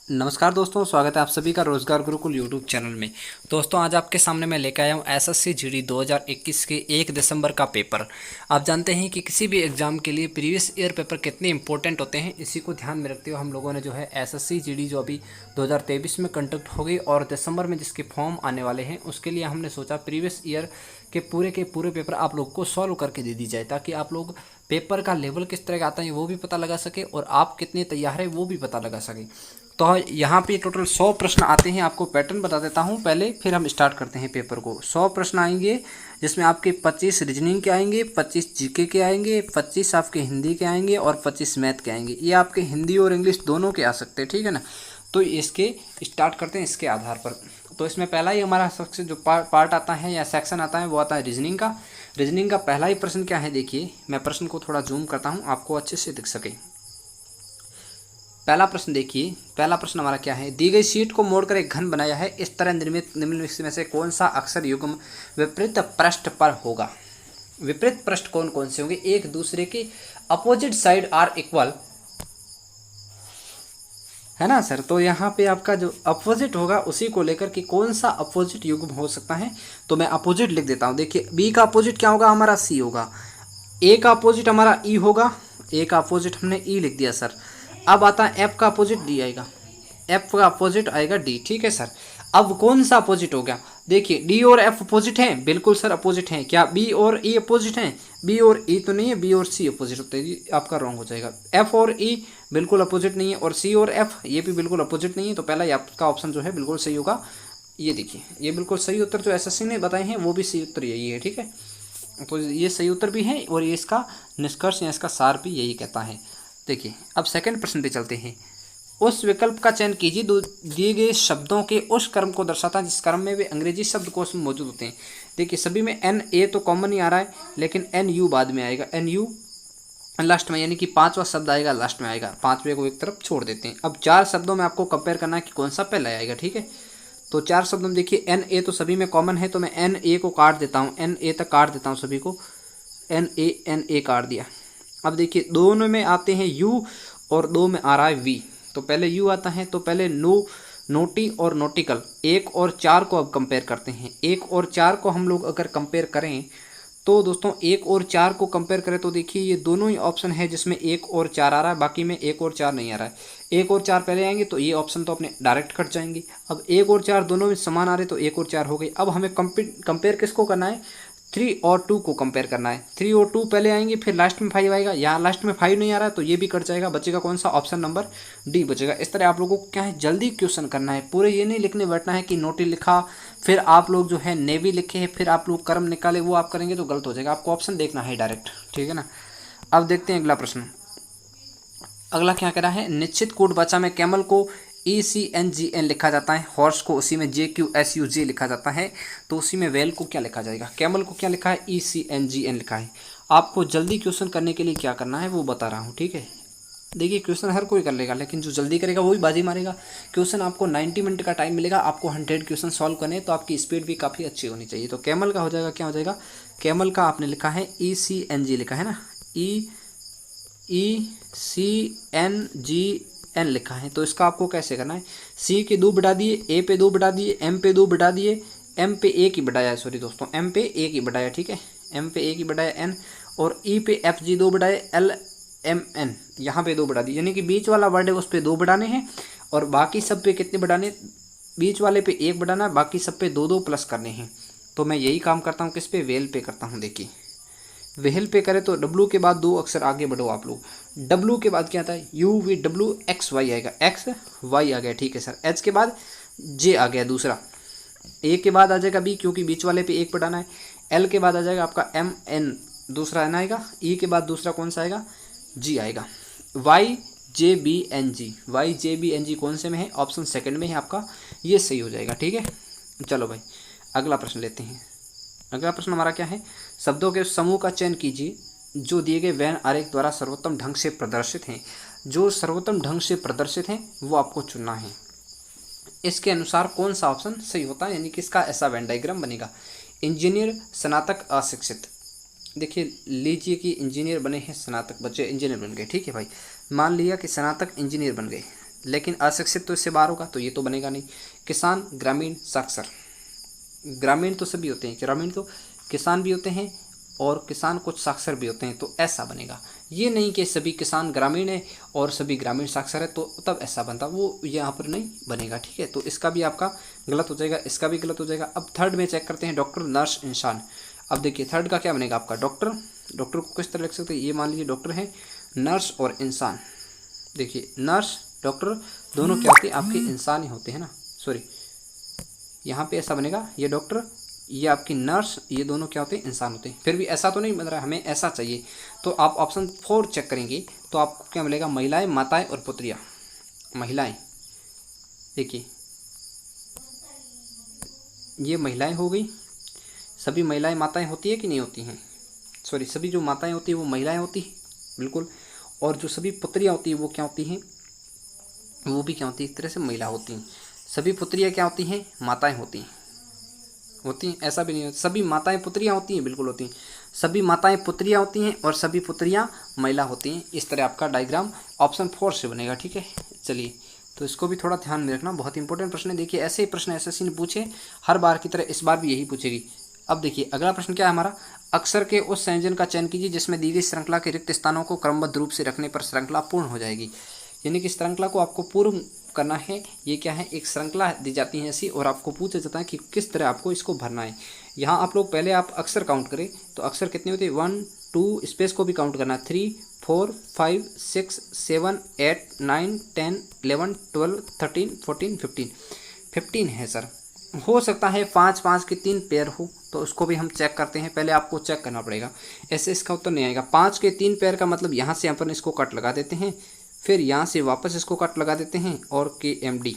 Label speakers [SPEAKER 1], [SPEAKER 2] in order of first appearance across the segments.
[SPEAKER 1] नमस्कार दोस्तों, स्वागत है आप सभी का रोजगार गुरुकुल यूट्यूब चैनल में। दोस्तों, आज आपके सामने मैं लेकर आया हूँ एसएससी जीडी 2021 के 1 दिसंबर का पेपर। आप जानते हैं कि किसी भी एग्जाम के लिए प्रीवियस ईयर पेपर कितने इंपॉर्टेंट होते हैं, इसी को ध्यान में रखते हुए हम लोगों ने जो है एसएससी जीडी जो अभी 2023 में कंडक्ट हो गई और दिसंबर में जिसके फॉर्म आने वाले हैं, उसके लिए हमने सोचा प्रीवियस ईयर के पूरे पेपर आप लोग को सॉल्व करके दे दी जाए, ताकि आप लोग पेपर का लेवल किस तरह का आता है वो भी पता लगा सके और आप कितने तैयार है वो भी पता लगा सके। तो यहाँ पे टोटल 100 प्रश्न आते हैं। आपको पैटर्न बता देता हूँ पहले, फिर हम स्टार्ट करते हैं पेपर को। 100 प्रश्न आएंगे, जिसमें आपके 25 रीजनिंग के आएंगे, 25 जीके के आएंगे, 25 आपके हिंदी के आएंगे और 25 मैथ के आएंगे। ये आपके हिंदी और इंग्लिश दोनों के आ सकते हैं, ठीक है ना। तो इसके स्टार्ट करते हैं इसके आधार पर। तो इसमें पहला ही हमारा सबसे जो पार्ट आता है या सेक्शन आता है वो आता है रीजनिंग का। रीजनिंग का पहला ही प्रश्न क्या है, देखिए मैं प्रश्न को थोड़ा जूम करता हूँ आपको अच्छे से दिख सके। पहला प्रश्न देखिए, पहला प्रश्न हमारा क्या है, दी गई शीट को मोड़कर एक घन बनाया है, इस तरह निर्मित निम्नलिखित में से कौन सा अक्षर युग्म विपरीत पृष्ठ पर होगा। विपरीत पृष्ठ कौन कौन से होंगे, एक दूसरे के अपोजिट साइड आर इक्वल, है ना सर। तो यहाँ पे आपका जो अपोजिट होगा उसी को लेकर कि कौन सा अपोजिट युग्म हो सकता है, तो मैं अपोजिट लिख देता हूँ। देखिए बी का अपोजिट क्या होगा, हमारा सी होगा। ए का अपोजिट हमारा ई होगा, ए का अपोजिट हमने ई लिख दिया सर। अब आता है एफ का अपोजिट डी आएगा, एफ का अपोजिट आएगा डी, ठीक है सर। अब कौन सा अपोजिट हो गया, देखिए डी और एफ अपोजिट हैं, बिल्कुल सर अपोजिट हैं। क्या बी और ई अपोजिट हैं, बी और ई तो नहीं है, बी और सी अपोजिट होते हैं, आपका रॉन्ग हो जाएगा। एफ और ई बिल्कुल अपोजिट नहीं है और सी और एफ ये भी बिल्कुल अपोजिट नहीं है, तो पहला ये आपका ऑप्शन जो है बिल्कुल सही होगा। ये देखिए ये बिल्कुल सही उत्तर जो एसएससी ने बताए हैं वो भी सही उत्तर यही है, ठीक है। तो ये सही उत्तर भी है और ये इसका निष्कर्ष या इसका सार भी यही कहता है। देखिए अब सेकंड प्रश्न पे चलते हैं। उस विकल्प का चयन कीजिए दिए गए शब्दों के उस क्रम को दर्शाता है जिस क्रम में वे अंग्रेजी शब्दकोश में मौजूद होते हैं। देखिए सभी में एन ए तो कॉमन ही आ रहा है, लेकिन एन यू बाद में आएगा, एन यू लास्ट में, यानी कि पांचवा शब्द आएगा लास्ट में आएगा, पांचवे को एक तरफ छोड़ देते हैं। अब चार शब्दों में आपको कंपेयर करना है कि कौन सा पहले आएगा, ठीक है। तो चार शब्दों में देखिए एन ए तो सभी में कॉमन है, तो मैं एन ए को काट देता हूँ, एन ए तक काट देता हूँ सभी को, एन ए काट दिया। अब देखिए दोनों में आते हैं यू और दो में आ रहा है वी, तो पहले यू आता है, तो पहले नोटी और नोटिकल, एक और चार को अब कंपेयर करते हैं। एक और चार को हम लोग अगर कंपेयर करें तो दोस्तों एक और चार को कंपेयर करें तो देखिए ये दोनों ही ऑप्शन है जिसमें एक और चार आ रहा है, बाकी में एक और चार नहीं आ रहा है। एक और चार पहले आएंगे तो ये ऑप्शन तो अपने डायरेक्ट कट जाएंगे। अब एक और चार दोनों में समान आ रहे तो एक और चार हो गई। अब हमें कंपेयर किसको करना है, 3 और 2 को कंपेयर करना है। 3 और 2 पहले आएंगे, फिर लास्ट में 5 आएगा, यहाँ लास्ट में 5 नहीं आ रहा है तो ये भी कट जाएगा, बचेगा कौन सा, ऑप्शन नंबर डी बचेगा। इस तरह आप लोगों को क्या है, जल्दी क्वेश्चन करना है, पूरे ये नहीं लिखने बैठना है कि नोटी लिखा फिर आप लोग जो है नेवी लिखे है फिर आप लोग कर्म निकाले, वो आप करेंगे तो गलत हो जाएगा। आपको ऑप्शन देखना है डायरेक्ट, ठीक है ना। अब देखते हैं अगला प्रश्न। अगला क्या कह रहा है, निश्चित कूट बचा में कैमल को ECNGN लिखा जाता है, हॉर्स को उसी में JQSUJ लिखा जाता है, तो उसी में वेल को क्या लिखा जाएगा। कैमल को क्या लिखा है, ECNGN लिखा है। आपको जल्दी क्वेश्चन करने के लिए क्या करना है वो बता रहा हूँ, ठीक है। देखिए क्वेश्चन हर कोई कर लेगा, लेकिन जो जल्दी करेगा वही बाजी मारेगा। क्वेश्चन आपको 90 मिनट का टाइम मिलेगा, आपको 100 क्वेश्चन सॉल्व करने, तो आपकी स्पीड भी काफ़ी अच्छी होनी चाहिए। तो कैमल का हो जाएगा, क्या हो जाएगा, कैमल का आपने लिखा है ECNG लिखा है ना, ECNGN लिखा है। तो इसका आपको कैसे करना है, सी के 2 बढ़ा दिए, ए पे 2 बढ़ा दिए, एम पे 2 बढ़ा दिए, एम पे ए की बढ़ाया, सॉरी दोस्तों एम पे ए की बढ़ाया, ठीक है, एम पे ए की बढ़ाया एन, और ई पे एफ जी 2 बढ़ाए, एल एम एन यहाँ पे 2 बढ़ा दिए, यानी कि बीच वाला वर्ड है उस पर 2 बढ़ाने हैं और बाकी सब पे कितने बढ़ाने, बीच वाले पे 1 बढ़ाना, बाकी सब पे 2 2 प्लस करने हैं। तो मैं यही काम करता हूँ, किस पे, वेल पे करता हूँ। देखिए वेल पे करें तो W के बाद 2 अक्षर आगे बढ़ो आप लोग, W के बाद क्या आता है, UVWXY आएगा, XY आ गया, ठीक है सर। H के बाद J आ गया दूसरा, A के बाद आ जाएगा B क्योंकि बीच वाले पे 1 बढ़ाना है, L के बाद आ जाएगा आपका MN दूसरा N आएगा, E के बाद दूसरा कौन सा आएगा, G आएगा, YJBNG कौन से में है, ऑप्शन सेकंड में है आपका, ये सही हो जाएगा, ठीक है। चलो भाई अगला प्रश्न लेते हैं। अगला प्रश्न हमारा क्या है, शब्दों के समूह का चयन कीजिए जो दिए गए वेन आरेख द्वारा सर्वोत्तम ढंग से प्रदर्शित हैं। जो सर्वोत्तम ढंग से प्रदर्शित हैं वो आपको चुनना है। इसके अनुसार कौन सा ऑप्शन सही होता है, यानी कि इसका ऐसा वेन डायग्राम बनेगा। इंजीनियर, स्नातक, अशिक्षित। देखिए लीजिए कि इंजीनियर बने हैं, स्नातक बच्चे इंजीनियर बन गए, ठीक है भाई, मान लिया कि स्नातक इंजीनियर बन गए, लेकिन अशिक्षित तो इससे बाहर होगा, तो ये तो बनेगा नहीं। किसान, ग्रामीण, साक्षर। ग्रामीण तो सभी होते हैं, ग्रामीण तो किसान भी होते हैं और किसान कुछ साक्षर भी होते हैं, तो ऐसा बनेगा। ये नहीं कि सभी किसान ग्रामीण है और सभी ग्रामीण साक्षर है तो तब ऐसा बनता, वो यहाँ पर नहीं बनेगा। ठीक है, तो इसका भी आपका गलत हो जाएगा, इसका भी गलत हो जाएगा। अब थर्ड में चेक करते हैं, डॉक्टर, नर्स, इंसान। अब देखिए थर्ड का क्या बनेगा आपका, डॉक्टर। डॉक्टर को किस तरह लिख सकते हैं, ये मान लीजिए डॉक्टर है, नर्स और इंसान। देखिए नर्स डॉक्टर दोनों क्या होते हैं आपके, इंसान ही होते हैं ना, सॉरी यहाँ पे ऐसा बनेगा, ये डॉक्टर, ये आपकी नर्स, ये दोनों क्या होते हैं, इंसान होते हैं। फिर भी ऐसा तो नहीं बन रहा, हमें ऐसा चाहिए, तो आप ऑप्शन 4 चेक करेंगे तो आपको क्या मिलेगा, महिलाएं, माताएं और पुत्रियां। महिलाएं, देखिए ये महिलाएं हो गई, सभी महिलाएं माताएं होती है कि नहीं होती हैं, सॉरी सभी जो माताएं होती हैं वो महिलाएं होती हैं, बिल्कुल। और जो सभी पुत्रियां होती हैं वो क्या होती हैं, वो भी क्या होती है, एक तरह से महिला होती हैं। सभी पुत्रियां क्या होती हैं, माताएं होती हैं, ऐसा भी नहीं होता, सभी माताएं पुत्रियां होती हैं, बिल्कुल होती हैं। सभी माताएं पुत्रियां होती हैं और सभी पुत्रियां महिला होती हैं। इस तरह आपका डायग्राम ऑप्शन 4 से बनेगा। ठीक है, चलिए तो इसको भी थोड़ा ध्यान में रखना, बहुत इंपॉर्टेंट प्रश्न है। देखिए ऐसे ही प्रश्न एसएससी ने पूछे हर बार की तरह, इस बार भी यही पूछेगी। अब देखिए अगला प्रश्न क्या है हमारा, अक्षर के उस संयोजन का चयन कीजिए जिसमें दी गई श्रृंखला के रिक्त स्थानों को क्रमबद्ध रूप से रखने पर श्रृंखला पूर्ण हो जाएगी। यानी कि श्रृंखला को आपको पूर्ण करना है। ये क्या है, एक श्रृंखला दी जाती है ऐसी और आपको पूछा जाता है कि किस तरह आपको इसको भरना है। यहाँ आप लोग पहले आप अक्षर काउंट करें तो अक्षर कितने होते हैं, 1 2, स्पेस को भी काउंट करना है, 3 4 5 6 7 8 9 10 11 12 13 14 15 15 है सर। हो सकता है 5 5 के 3 पेयर हो, तो उसको भी हम चेक करते हैं, पहले आपको चेक करना पड़ेगा, ऐसे इसका उत्तर नहीं आएगा। 5 के 3 पेयर का मतलब यहाँ से अपन इसको कट लगा देते हैं, फिर यहाँ से वापस इसको कट लगा देते हैं और KMD।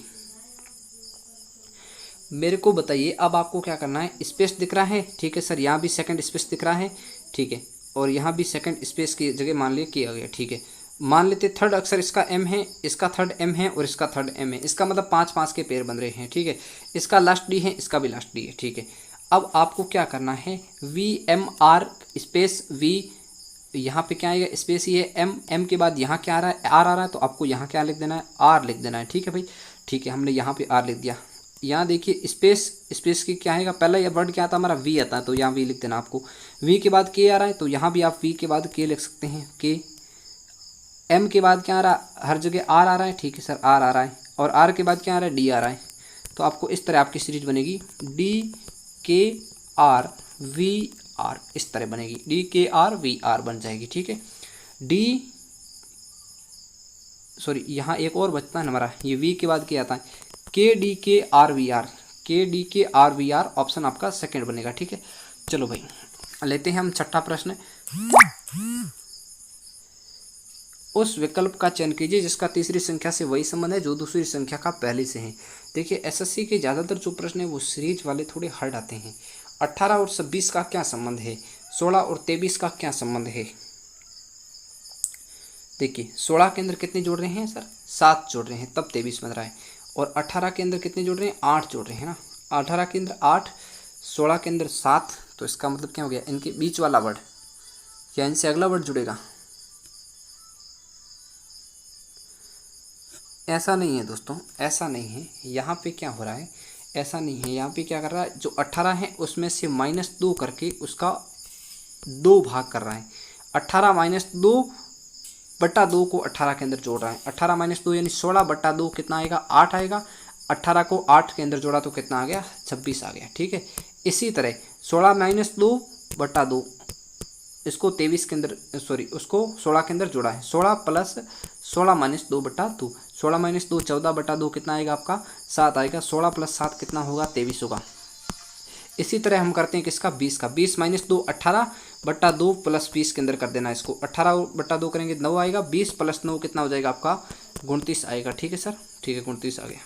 [SPEAKER 1] मेरे को बताइए अब आपको क्या करना है, स्पेस दिख रहा है, ठीक है सर, यहाँ भी सेकंड स्पेस दिख रहा है, ठीक है, और यहाँ भी सेकंड स्पेस की जगह मान लिया किया गया, ठीक है। मान लेते थर्ड अक्षर इसका M है, इसका थर्ड M है और इसका थर्ड M है, इसका मतलब 5 5 के पेयर बन रहे हैं, ठीक है। इसका लास्ट D है, इसका भी लास्ट D है, ठीक है। अब आपको क्या करना है, VMR स्पेस V, यहाँ पे क्या आएगा, स्पेस ही है, M के बाद यहाँ क्या आ रहा है, R आ रहा है, तो आपको यहाँ क्या लिख देना है, R लिख देना है, ठीक है भाई, ठीक है। हमने यहाँ पे R लिख दिया। यहाँ देखिए स्पेस की क्या आएगा, पहला ये वर्ड क्या आता है हमारा, V आता है, तो यहाँ V लिख देना आपको। V के बाद K आ रहा है, तो यहाँ भी आप V के बाद K लिख सकते हैं, K। M के बाद क्या आ रहा है, हर जगह R आ रहा है, ठीक है सर, R आ रहा है, और R के बाद क्या आ रहा है, D आ रहा है। तो आपको इस तरह आपकी सीरीज बनेगी, DKR VR, इस तरह बनेगी, DKR VR बन जाएगी, ठीक है। यहाँ एक और बचता है हमारा, ये V के बाद क्या आता है, KDKR VR ऑप्शन आपका सेकंड बनेगा, ठीक है। चलो भाई लेते हैं हम छठा प्रश्न। उस विकल्प का चयन कीजिए जिसका तीसरी संख्या से वही संबंध है जो दूसरी संख्या का पहले से है। देखिए एसएससी के ज़्यादातर जो प्रश्न है वो सीरीज वाले थोड़े हार्ड आते हैं। 18 और 26 का क्या संबंध है, 16 और 23 का क्या संबंध है। देखिए 16 के अंदर कितने जोड़ रहे हैं सर, 7 जोड़ रहे हैं, तब 23 बन रहा है। और 18 के अंदर कितने जोड़ रहे हैं, 8 जोड़ रहे हैं ना, 18 के अंदर 8, 16 के अंदर 7, तो इसका मतलब क्या हो गया, इनके बीच वाला वर्ड या इनसे अगला वर्ड जुड़ेगा। ऐसा नहीं है दोस्तों, ऐसा नहीं है, यहाँ पे क्या हो रहा है, ऐसा नहीं है। यहाँ पे क्या कर रहा है, जो 18 है उसमें से -2 करके उसका 2 भाग कर रहा है। 18 - 2/2 को 18 के अंदर जोड़ रहा है। 18 - 2 यानी 16/2 कितना आएगा, 8 आएगा। 18 को 8 के अंदर जोड़ा तो कितना आ गया, 26 आ गया, ठीक है। इसी तरह 16 - 2/2 इसको 23 के अंदर, सॉरी उसको 16 के अंदर जोड़ा है। 16 + 16 - 2/2, 16 - 2 14/2 कितना आएगा आपका, 7 आएगा। 16 + 7 कितना होगा, 23 होगा। इसी तरह हम करते हैं किसका, 20 का। 20 - 2 18/2 + 20 के अंदर कर देना इसको। 18/2 करेंगे 9 आएगा। 20 + 9 कितना हो जाएगा आपका, 29 आएगा, ठीक है सर, ठीक है 29 आ गया।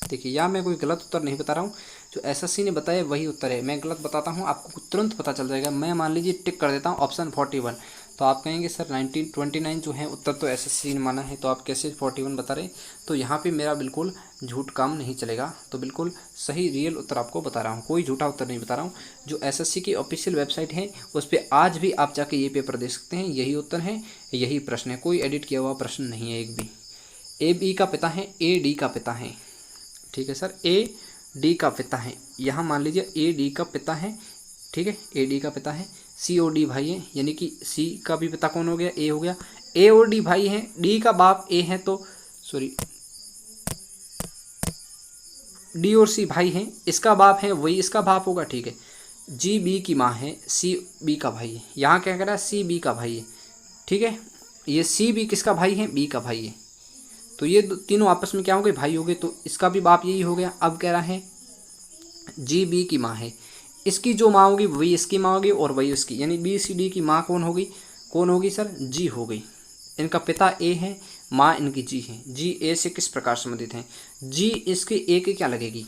[SPEAKER 1] देखिए यहाँ मैं कोई गलत उत्तर नहीं बता रहा हूँ, जो एसएससी ने बताया वही उत्तर है। मैं गलत बताता हूँ आपको तुरंत पता चल जाएगा। मैं मान लीजिए टिक कर देता हूँ ऑप्शन 41, तो आप कहेंगे सर 1929 जो है उत्तर तो एसएससी ने माना है, तो आप कैसे 41 बता रहे हैं। तो यहाँ पे मेरा बिल्कुल झूठ काम नहीं चलेगा, तो बिल्कुल सही रियल उत्तर आपको बता रहा हूँ, कोई झूठा उत्तर नहीं बता रहा हूँ। जो एसएससी की ऑफिशियल वेबसाइट है उस पर आज भी आप जाके ये पेपर दे सकते हैं, यही उत्तर है, यही प्रश्न है, कोई एडिट किया हुआ प्रश्न नहीं है एक भी। ए बी का पिता है, ए डी का पिता है, ठीक है सर, ए डी का पिता है। यहाँ मान लीजिए ए डी का पिता है, ठीक है, ए डी का पिता है, सी और डी भाई है, यानी कि सी का भी पिता कौन हो गया, ए हो गया, ए और डी भाई हैं, डी का बाप ए है तो सॉरी डी और सी भाई हैं, इसका बाप है वही इसका बाप होगा, ठीक है। जी बी की माँ है, सी बी का भाई है, यहाँ क्या कह रहा है, सी बी का भाई है, ठीक है। ये सी बी किसका भाई है, बी का भाई है, तो ये तीनों आपस में क्या हो गए, भाई हो गए, तो इसका भी बाप यही हो गया। अब कह रहा है जी बी की माँ है, इसकी जो माँ होगी वही इसकी माँ होगी और वही उसकी, यानी बी सी डी की माँ कौन होगी सर, जी हो गई। इनका पिता ए है, माँ इनकी जी है, जी ए से किस प्रकार संबंधित हैं, जी इसके ए की क्या लगेगी,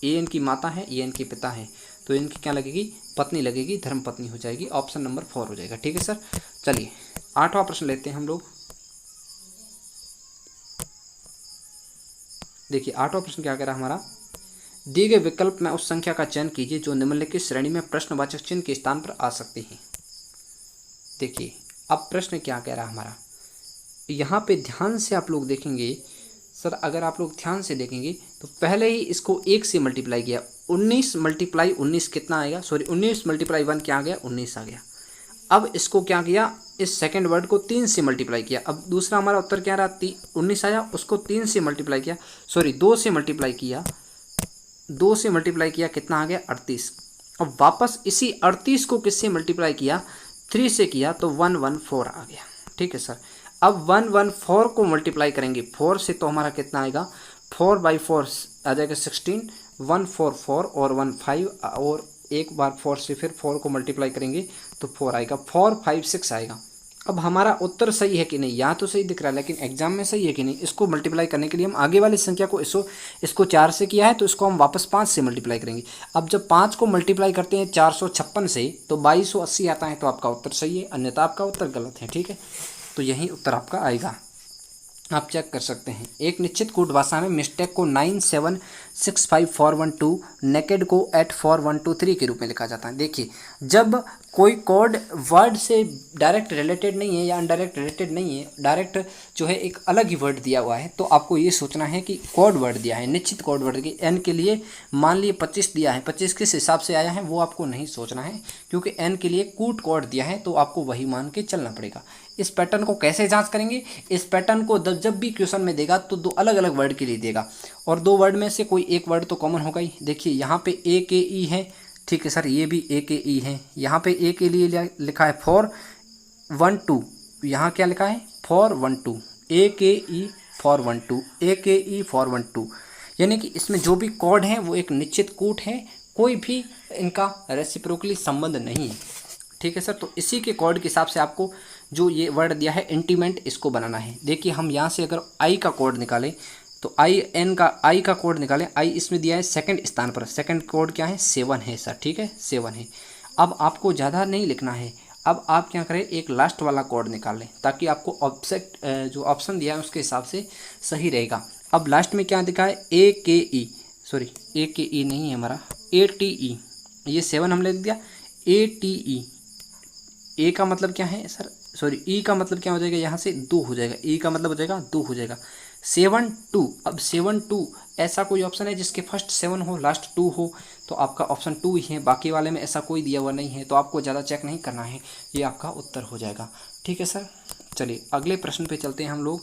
[SPEAKER 1] ए इनकी माता है, ये इनके पिता है, तो इनकी क्या लगेगी, पत्नी लगेगी, धर्म पत्नी हो जाएगी, ऑप्शन नंबर 4 हो जाएगा, ठीक है सर। चलिए 8वां प्रश्न लेते हैं हम लोग। देखिए 8वां प्रश्न क्या कह रहा है हमारा, दिए गए विकल्प में उस संख्या का चयन कीजिए जो निम्नलिखित श्रेणी में प्रश्नवाचक चिन्ह के स्थान पर आ सकती है। देखिए अब प्रश्न क्या कह रहा है हमारा, यहाँ पे ध्यान से आप लोग देखेंगे सर, अगर आप लोग ध्यान से देखेंगे तो पहले ही इसको 1 से मल्टीप्लाई किया, 19 × 19 कितना आएगा, सॉरी 19 × 1 क्या आ गया, 19 आ गया। अब इसको क्या किया, इस सेकंड वर्ड को 3 से मल्टीप्लाई किया, अब दूसरा हमारा उत्तर क्या रहा, 19 आया, उसको 3 से मल्टीप्लाई किया, सॉरी 2 से मल्टीप्लाई किया, 2 से मल्टीप्लाई किया, कितना आ गया, 38। अब वापस इसी 38 को किससे मल्टीप्लाई किया, 3 से किया, तो 114 आ गया, ठीक है सर। अब 114 को मल्टीप्लाई करेंगे 4 से, तो हमारा कितना आएगा, 4/4 आ जाएगा 16, 144 और 15 और एक बार 4 से फिर 4 को मल्टीप्लाई करेंगे तो 4 आएगा, 456 आएगा। अब हमारा उत्तर सही है कि नहीं, यहाँ तो सही दिख रहा है लेकिन एग्जाम में सही है कि नहीं, इसको मल्टीप्लाई करने के लिए हम आगे वाली संख्या को इसको 4 से किया है तो इसको हम वापस 5 से मल्टीप्लाई करेंगे। अब जब 5 को मल्टीप्लाई करते हैं 456 से तो 2280 आता है, तो आपका उत्तर सही है, अन्यथा आपका उत्तर गलत है, ठीक है। तो यही उत्तर आपका आएगा, आप चेक कर सकते हैं। एक निश्चित कोड भाषा में मिस्टेक को 9765412 नेकेड को 84123 के रूप में लिखा जाता है। देखिए जब कोई कोड वर्ड से डायरेक्ट रिलेटेड नहीं है या इनडायरेक्ट रिलेटेड नहीं है, डायरेक्ट जो है एक अलग ही वर्ड दिया हुआ है, तो आपको ये सोचना है कि कोड वर्ड दिया है, निश्चित कोड वर्ड की एन के लिए मान लिए 25 दिया है, 25 किस हिसाब से आया है वो आपको नहीं सोचना है, क्योंकि एन के लिए कूट कोड दिया है तो आपको वही मान के चलना पड़ेगा। इस पैटर्न को कैसे जांच करेंगे, इस पैटर्न को जब भी क्वेश्चन में देगा तो 2 अलग अलग वर्ड के लिए देगा और 2 वर्ड में से कोई एक वर्ड तो कॉमन होगा ही। देखिए यहाँ पे ए के ई है, ठीक है सर, ये भी ए के ई है, यहाँ पे ए के लिए लिखा है 412, यहाँ क्या लिखा है 412, ए के ई 412, ए के ई 412, यानी कि इसमें जो भी कोड है वो एक निश्चित कूट है, कोई भी इनका रेसिप्रोकली संबंध नहीं है, ठीक है सर। तो इसी के कोड के हिसाब से आपको जो ये वर्ड दिया है इंटीमेंट, इसको बनाना है। देखिए हम यहाँ से अगर आई का कोड निकालें तो आई का कोड निकालें, आई इसमें दिया है सेकंड स्थान पर, सेकंड कोड क्या है 7 है सर, ठीक है 7 है। अब आपको ज़्यादा नहीं लिखना है, अब आप क्या करें एक लास्ट वाला कोड निकाल लें ताकि आपको जो ऑप्शन दिया है उसके हिसाब से सही रहेगा। अब लास्ट में क्या दिखा है ए के ई, सॉरी ए के ई नहीं है हमारा, ए टी ई, ये 7 हमने लिख दिया, ए टी ई, ए का मतलब क्या है सर, सॉरी ई का मतलब क्या हो जाएगा, यहाँ से 2 हो जाएगा, ई का मतलब हो जाएगा 2 हो जाएगा, 7-2। अब 7-2 ऐसा कोई ऑप्शन है जिसके फर्स्ट 7 हो लास्ट 2 हो, तो आपका ऑप्शन 2 ही है, बाकी वाले में ऐसा कोई दिया हुआ नहीं है, तो आपको ज़्यादा चेक नहीं करना है, ये आपका उत्तर हो जाएगा, ठीक है सर। चलिए अगले प्रश्न पे चलते हैं हम लोग।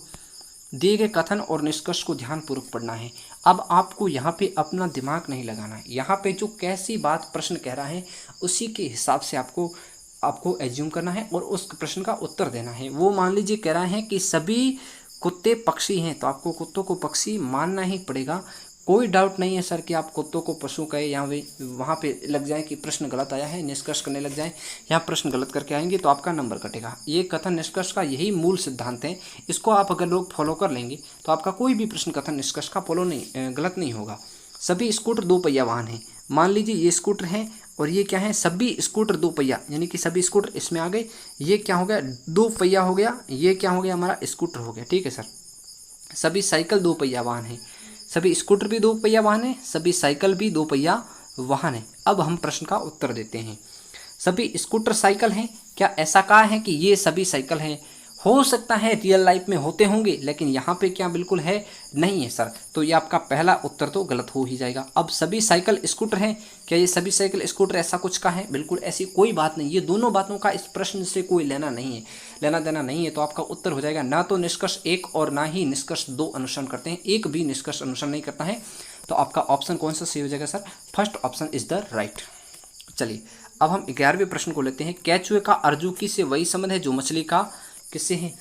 [SPEAKER 1] दिए गए कथन और निष्कर्ष को ध्यानपूर्वक पढ़ना है। अब आपको यहाँ पे अपना दिमाग नहीं लगाना है, यहाँ पे जो कैसी बात प्रश्न कह रहा है उसी के हिसाब से आपको एज्यूम करना है और उस प्रश्न का उत्तर देना है। वो मान लीजिए कह रहा है कि सभी कुत्ते पक्षी हैं, तो आपको कुत्तों को पक्षी मानना ही पड़ेगा। कोई डाउट नहीं है सर कि आप कुत्तों को पशु कहे या वहाँ पे लग जाए कि प्रश्न गलत आया है, निष्कर्ष करने लग जाए, यहाँ प्रश्न गलत करके आएंगे तो आपका नंबर कटेगा। ये कथन निष्कर्ष का यही मूल सिद्धांत है, इसको आप अगर लोग फॉलो कर लेंगे तो आपका कोई भी प्रश्न कथन निष्कर्ष का गलत नहीं होगा। सभी स्कूटर 2 पहिया वाहन हैं, मान लीजिए ये स्कूटर हैं और ये क्या है, सभी स्कूटर 2 पहिया, यानी कि सभी स्कूटर इसमें आ गए, ये क्या हो गया 2 पहिया हो गया, ये क्या हो गया हमारा स्कूटर हो गया, ठीक है सर। सभी साइकिल 2 पहिया वाहन है, सभी स्कूटर भी 2 पहिया वाहन है, सभी साइकिल भी 2 पहिया वाहन है। अब हम प्रश्न का उत्तर देते हैं। सभी स्कूटर साइकिल हैं, क्या ऐसा कहा है कि ये सभी साइकिल हैं, हो सकता है रियल लाइफ में होते होंगे, लेकिन यहाँ पे क्या बिल्कुल है, नहीं है सर। तो ये आपका पहला उत्तर तो गलत हो ही जाएगा। अब सभी साइकिल स्कूटर हैं, क्या ये सभी साइकिल स्कूटर ऐसा कुछ का है? बिल्कुल ऐसी कोई बात नहीं। ये दोनों बातों का इस प्रश्न से कोई लेना नहीं है, लेना देना नहीं है। तो आपका उत्तर हो जाएगा ना तो निष्कर्ष 1 और ना ही निष्कर्ष 2 अनुसरण करते हैं, एक भी निष्कर्ष अनुसरण नहीं करता है। तो आपका ऑप्शन कौन सा सही हो जाएगा sir? First option is the right. चलिए अब हम 11वें प्रश्न को लेते हैं। केंचुए का अर्जुकी से वही संबंध है जो मछली का किससे है?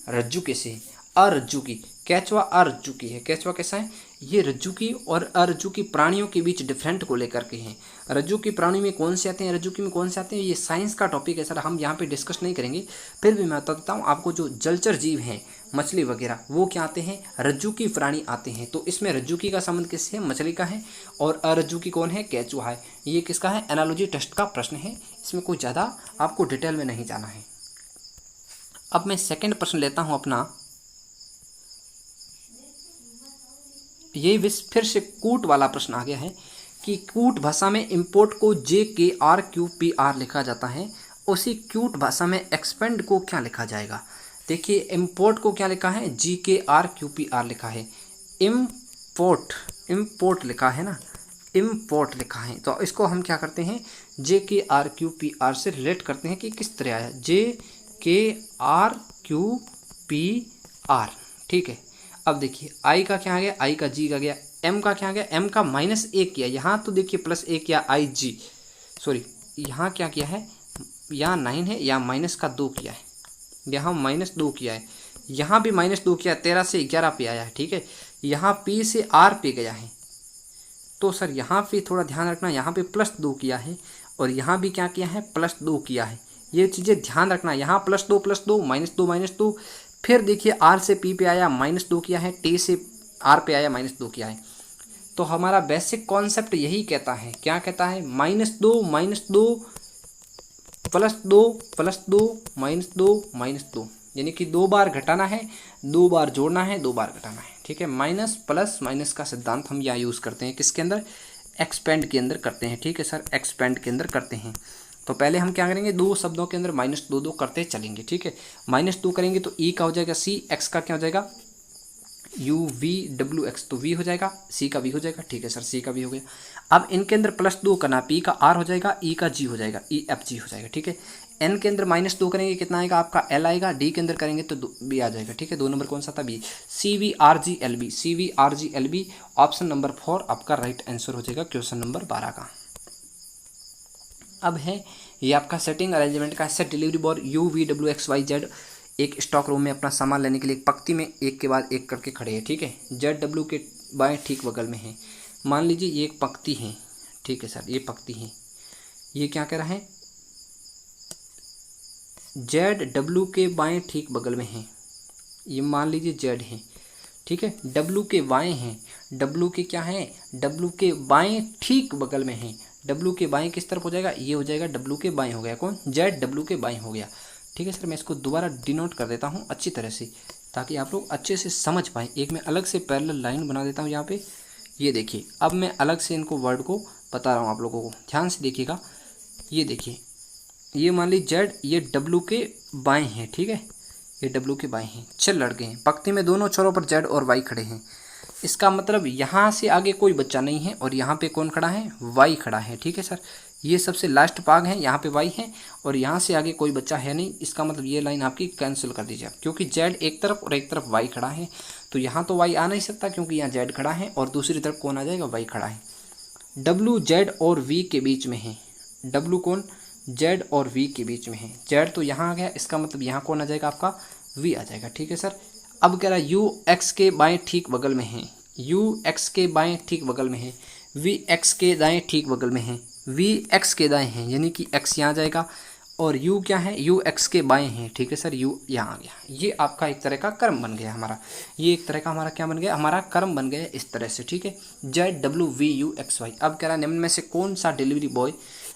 [SPEAKER 1] रज्जुकी से। अरज्जुकी, केंचुआ अरज्जुकी है। केंचुआ कैसा है? ये रज्जुकी और अरज्जुकी प्राणियों के बीच डिफरेंट को लेकर के हैं। रज्जुकी प्राणी में कौन से आते हैं, रज्जुकी में कौन से आते हैं, ये साइंस का टॉपिक है सर, हम यहाँ पे डिस्कस नहीं करेंगे। फिर भी मैं बता देता हूँ आपको, जो जलचर जीव हैं मछली वगैरह वो क्या आते हैं? रज्जुकी प्राणी आते हैं। तो इसमें रज्जुकी का संबंध किससे है? मछली का है। और अरज्जुकी कौन है? केंचुआ है। ये किसका है? एनालॉजी टेस्ट का प्रश्न है, इसमें कोई ज़्यादा आपको डिटेल में नहीं जाना है। अब मैं सेकंड प्रश्न लेता हूं अपना। ये फिर से कूट वाला प्रश्न आ गया है कि कूट भाषा में इंपोर्ट को JKRQPR लिखा जाता है, उसी क्यूट भाषा में एक्सपेंड को क्या लिखा जाएगा? देखिए इंपोर्ट को क्या लिखा है? JKRQPR लिखा है। इम्पोर्ट लिखा है ना, इम्पोर्ट लिखा है। तो इसको हम क्या करते हैं? JKRQPR से रिलेट करते हैं कि किस तरह आया। JKRQPR, ठीक है। अब देखिए आई का क्या आ गया? आई का जी का गया। एम का क्या आ गया? एम का -1 किया। यहाँ तो देखिए +1 किया IG, सॉरी यहाँ क्या किया है? यहाँ 9 है, यहाँ -2 किया है, यहाँ -2 किया है, यहाँ भी -2 किया, 13 से 11 पे आया है, ठीक है। यहाँ P से R पे गया है। तो सर यहाँ पे थोड़ा ध्यान रखना, यहाँ पे +2 किया है और यहाँ भी क्या किया है? +2 किया है। ये चीज़ें ध्यान रखना। यहाँ +2 +2 -2 -2, फिर देखिए R से P पे आया -2 किया है, T से R पे आया -2 किया है। तो हमारा बेसिक कॉन्सेप्ट यही कहता है, क्या कहता है? -2 -2 +2 +2 -2 यानी कि 2 बार घटाना है, 2 बार जोड़ना है, 2 बार घटाना है, ठीक है। माइनस प्लस माइनस का सिद्धांत हम यहाँ यूज़ करते हैं, किसके अंदर? एक्सपेंड के अंदर करते हैं, ठीक है सर, एक्सपेंड के अंदर करते हैं। तो पहले हम क्या करेंगे? 2 शब्दों के अंदर -2 करते चलेंगे, ठीक है। -2 करेंगे तो E का हो जाएगा C, X का क्या हो जाएगा? UVWX, तो V हो जाएगा, C का V हो जाएगा, ठीक है सर, C का V हो गया। अब इनके अंदर +2 करना, P का R हो जाएगा, E का G हो जाएगा, EFG हो जाएगा, ठीक है। N के अंदर -2 करेंगे, कितना आएगा आपका? L आएगा। D के अंदर करेंगे तो B आ जाएगा, ठीक है। 2 नंबर कौन सा था? B। CVRGLB, CVRGLB option number 4 आपका राइट आंसर हो जाएगा क्वेश्चन नंबर 12 का। अब है ये आपका सेटिंग अरेंजमेंट का सेट डिलीवरी बॉय UVWXYZ एक स्टॉक रूम में अपना सामान लेने के लिए एक पंक्ति में एक के बाद एक करके खड़े हैं, ठीक है। ZW के बाएं ठीक बगल में है। मान लीजिए ये एक पंक्ति है, ठीक है सर, ये पंक्ति है। ये क्या कह रहा है? ZW के बाएं ठीक बगल में है। ये मान लीजिए Z है, ठीक है। W के बाएं हैं, W के क्या है? W के बाएं ठीक बगल में है। W के बाएं किस तरफ हो जाएगा? ये हो जाएगा W के बाएं हो गया। कौन? ZW के बाएं हो गया, ठीक है सर। मैं इसको दोबारा डिनोट कर देता हूँ अच्छी तरह से, ताकि आप लोग अच्छे से समझ पाएँ। एक मैं अलग से पैरेलल लाइन बना देता हूँ यहाँ पे। ये देखिए, अब मैं अलग से इनको वर्ड को बता रहा हूँ आप लोगों को, ध्यान से देखिएगा। ये देखिए, ये मान लीजिए Z, ये W के बाएँ हैं, ठीक है। ये W के बाएँ हैं, 6 लड़के हैं पंक्ति में, दोनों छोरों पर Z और Y खड़े हैं। इसका मतलब यहाँ से आगे कोई बच्चा नहीं है और यहाँ पे कौन खड़ा है? Y खड़ा है, ठीक है सर। ये सबसे लास्ट भाग है, यहाँ पे Y है और यहाँ से आगे कोई बच्चा है नहीं। इसका मतलब ये लाइन आपकी कैंसिल कर दीजिए, क्योंकि Z एक तरफ और एक तरफ Y खड़ा है। तो यहाँ तो Y आ नहीं सकता क्योंकि यहाँ Z खड़ा है और दूसरी तरफ कौन आ जाएगा? Y खड़ा है। W Z और V के बीच में है। W कौन? Z और V के बीच में है। Z तो यहाँ आ गया, इसका मतलब यहाँ कौन आ जाएगा? आपका V आ जाएगा, ठीक है सर। अब कह रहा है U X के बाएं ठीक बगल में है, U X के बाएं ठीक बगल में है, V X के दाएं ठीक बगल में है, V X के दाएं हैं, यानी कि X यहाँ जाएगा और U क्या है? U X के बाएं हैं, ठीक है सर। U यहाँ आ गया। ये आपका एक तरह का कर्म बन गया हमारा, ये एक तरह का हमारा क्या बन गया? हमारा कर्म बन गया इस तरह से, ठीक है। ZWVUXY। अब कह रहा है निम्न में से कौन सा डिलीवरी बॉय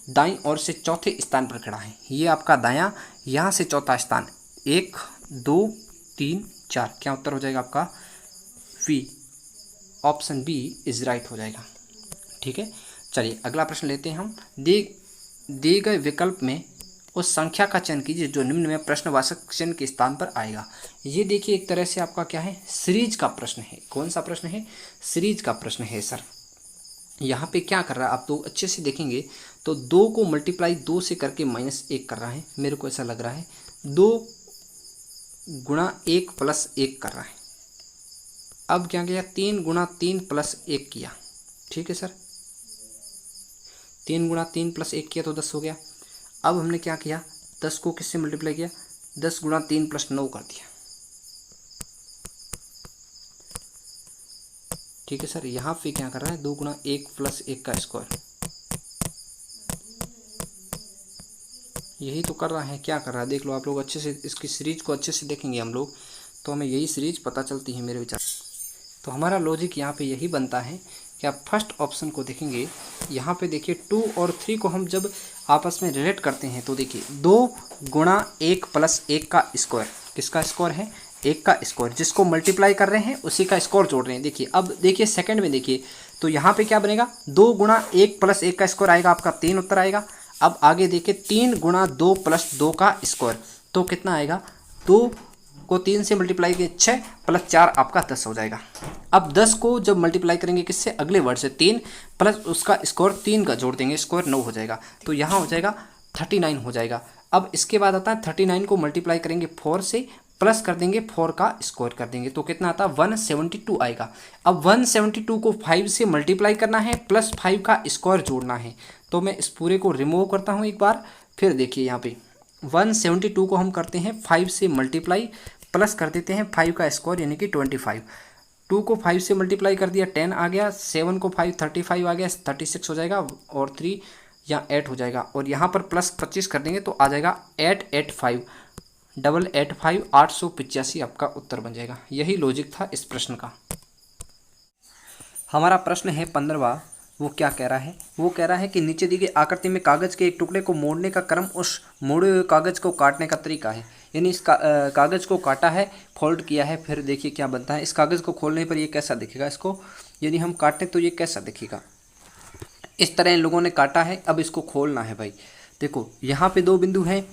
[SPEAKER 1] दाईं ओर से चौथे स्थान पर खड़ा है? ये आपका दायां, यहाँ से चौथा स्थान, 1 2 3 4, क्या उत्तर हो जाएगा आपका? V, option B is right हो जाएगा, ठीक है। चलिए अगला प्रश्न लेते हैं हम। दिए गए विकल्प में उस संख्या का चयन कीजिए जो निम्न में प्रश्नवाचक चिन्ह के स्थान पर आएगा। ये देखिए एक तरह से आपका क्या है, सीरीज का प्रश्न है। कौन सा प्रश्न है? सीरीज का प्रश्न है सर। यहाँ पे क्या कर रहा है, आप तो अच्छे से देखेंगे तो 2 को मल्टीप्लाई 2 से करके -1 कर रहा है, मेरे को ऐसा लग रहा है 2 गुणा 1 प्लस 1 कर रहा है। अब क्या किया, 3 गुणा 3 प्लस 1 किया, ठीक है सर, 3 गुणा 3 प्लस 1 किया तो 10 हो गया। अब हमने क्या किया, 10 को किससे मल्टीप्लाई किया, 10 गुणा 3 प्लस 9 कर दिया, ठीक है सर। यहाँ पे क्या कर रहा है, 2 गुणा 1 प्लस 1 का स्क्वायर, यही तो कर रहा है। क्या कर रहा है देख लो आप लोग अच्छे से, इसकी सीरीज को अच्छे से देखेंगे हम लोग तो हमें यही सीरीज पता चलती है मेरे विचार। तो हमारा लॉजिक यहाँ पे यही बनता है कि आप फर्स्ट ऑप्शन को देखेंगे, यहाँ पे देखिए 2 और 3 को हम जब आपस में रिलेट करते हैं तो देखिए 2 गुणा 1 प्लस 1 का स्क्वायर, किसका स्क्वायर है, 1 का स्क्वायर, जिसको मल्टीप्लाई कर रहे हैं उसी का स्क्वायर जोड़ रहे हैं। देखिए अब देखिए सेकंड में देखिए तो यहाँ पे क्या बनेगा, 2 गुणा 1 प्लस 1 का स्क्वायर आएगा आपका 3 उत्तर आएगा। अब आगे देखिए 3 गुणा 2 प्लस 2 का स्क्वायर तो कितना आएगा, 2 को 3 से मल्टीप्लाई किए 6 प्लस 4 आपका 10 हो जाएगा। अब 10 को जब मल्टीप्लाई करेंगे किससे, अगले वर्ड से, 3 प्लस उसका स्क्वायर 3 का जोड़ देंगे, स्क्वायर 9 हो जाएगा, तो यहाँ हो जाएगा 39 हो जाएगा। अब इसके बाद आता है 39 को मल्टीप्लाई करेंगे 4 से, प्लस कर देंगे 4 का स्क्वायर कर देंगे तो कितना आता है 172 आएगा। अब 172 को 5 से मल्टीप्लाई करना है प्लस 5 का स्क्वायर जोड़ना है, तो मैं इस पूरे को रिमूव करता हूँ एक बार। फिर देखिए यहाँ पे 172 को हम करते हैं 5 से मल्टीप्लाई, प्लस कर देते हैं 5 का स्क्वायर यानी कि 25। 2 को 5 से मल्टीप्लाई कर दिया 10 आ गया, 7 को 5 35 आ गया, 36 हो जाएगा, और 3 या 8 हो जाएगा, और यहाँ पर प्लस 25 कर देंगे तो आ जाएगा 885 885 885 आपका उत्तर बन जाएगा। यही लॉजिक था इस प्रश्न का। हमारा प्रश्न है 15वां। वो क्या कह रहा है, वो कह रहा है कि नीचे दी गई आकृति में कागज के एक टुकड़े को मोड़ने का क्रम उस मोड़े हुए कागज को काटने का तरीका है। यानी इस कागज को काटा है, फोल्ड किया है, फिर देखिए क्या बनता है। इस कागज को खोलने पर ये कैसा दिखेगा, इसको यदि हम काटें तो ये कैसा दिखेगा, इस तरह इन लोगों ने काटा है। अब इसको खोलना है भाई। देखो यहाँ पे 2 बिंदु हैं,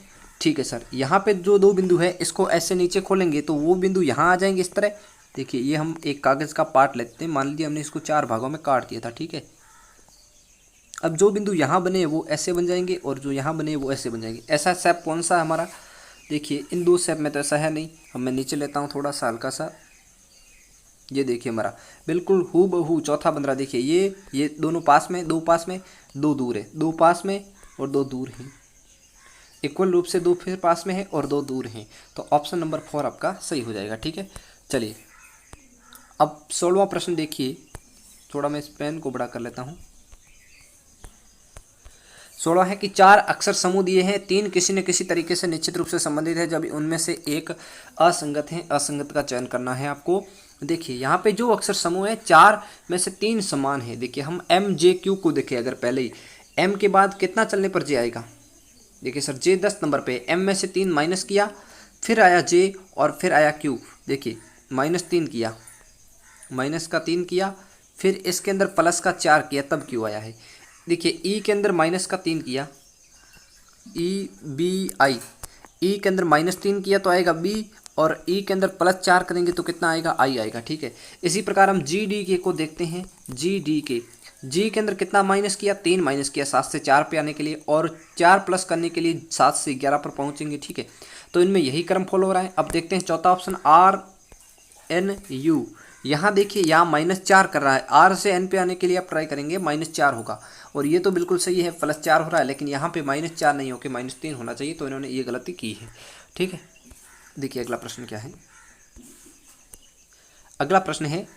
[SPEAKER 1] ठीक है सर, यहाँ पे जो 2 बिंदु है इसको ऐसे नीचे खोलेंगे तो वो बिंदु यहाँ आ जाएंगे इस तरह। देखिए ये हम एक कागज़ का पार्ट लेते हैं, मान लीजिए हमने इसको 4 भागों में काट दिया था, ठीक है। अब जो बिंदु यहाँ बने वो ऐसे बन जाएंगे और जो यहाँ बने वो ऐसे बन जाएंगे। ऐसा शेप कौन सा है हमारा, देखिए इन 2 शेप में तो ऐसा है नहीं। हम मैं नीचे लेता हूँ थोड़ा सा हल्का सा, ये देखिए हमारा बिल्कुल हूबहू चौथा बन रहा। देखिए ये दोनों पास में, 2 पास में, 2 दूर है, 2 पास में और 2 दूर हैं, इक्वल रूप से 2 फिर पास में है और 2 दूर हैं, तो ऑप्शन नंबर 4 आपका सही हो जाएगा, ठीक है। चलिए अब 16वां प्रश्न देखिए, थोड़ा मैं इस पेन को बड़ा कर लेता हूँ। 16 है कि 4 अक्षर समूह दिए हैं, 3 किसी न किसी तरीके से निश्चित रूप से संबंधित है, जब उनमें से एक असंगत है, असंगत का चयन करना है आपको। देखिए यहाँ पे जो अक्षर समूह है 4 में से 3 समान है। देखिए हम MJQ को देखें, अगर पहले ही M के बाद कितना चलने पर J आएगा, देखिए सर J 10 नंबर पे, M में से 3 माइनस किया, फिर आया J और फिर आया Q। देखिए -3 किया, माइनस का 3 किया, फिर इसके अंदर प्लस का 4 किया, तब Q आया है। देखिए E के अंदर माइनस का 3 किया, EBI, E के अंदर -3 किया तो आएगा B, और E के अंदर +4 करेंगे तो कितना आएगा, I आएगा, ठीक है। इसी प्रकार हम GDK को देखते हैं। GDK, G के अंदर कितना माइनस किया, 3 माइनस किया 7 से 4 पे आने के लिए, और 4 प्लस करने के लिए 7 से 11 पर पहुंचेंगे, ठीक है। तो इनमें यही क्रम फॉलो हो रहा है। अब देखते हैं चौथा ऑप्शन RNU। यहाँ देखिए यहाँ -4 कर रहा है, R से N पे आने के लिए आप ट्राई करेंगे -4 होगा, और ये तो बिल्कुल सही है +4 हो रहा है, लेकिन यहाँ पे -4 नहीं होकर -3 होना चाहिए, तो इन्होंने ये गलती की है, ठीक है। देखिए अगला प्रश्न क्या है। अगला प्रश्न है,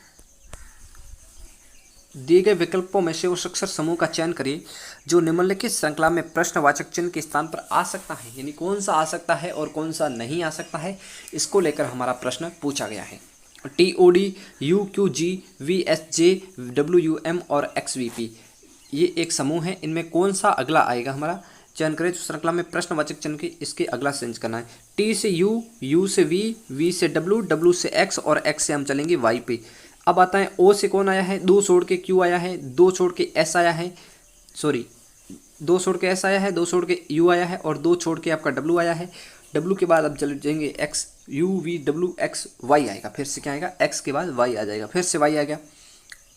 [SPEAKER 1] दिए गए विकल्पों में से उस अक्षर समूह का चयन करिए जो निम्नलिखित श्रृंखला में प्रश्नवाचक चिन्ह के स्थान पर आ सकता है। यानी कौन सा आ सकता है और कौन सा नहीं आ सकता है, इसको लेकर हमारा प्रश्न पूछा गया है। TOD, UQG, VSJ, WUM और XVP ये एक समूह है। इनमें कौन सा अगला आएगा हमारा, चयन करें तो श्रृंखला में प्रश्नवाचक चिन्ह के इसके अगला चेंज करना है। T से U, U से V, V से W, W से X और X से हम चलेंगे Y पे। अब आता है O से कौन आया है, 2 छोड़ के Q आया है, 2 छोड़ के S आया है, सॉरी 2 छोड़ के एस आया है, 2 छोड़ के यू आया है और 2 छोड़ के आपका डब्ल्यू आया है। डब्ल्यू के बाद अब चले जाएंगे X, U V W X Y आएगा, फिर से क्या आएगा एक्स के बाद वाई आ जाएगा, फिर से वाई आ गया।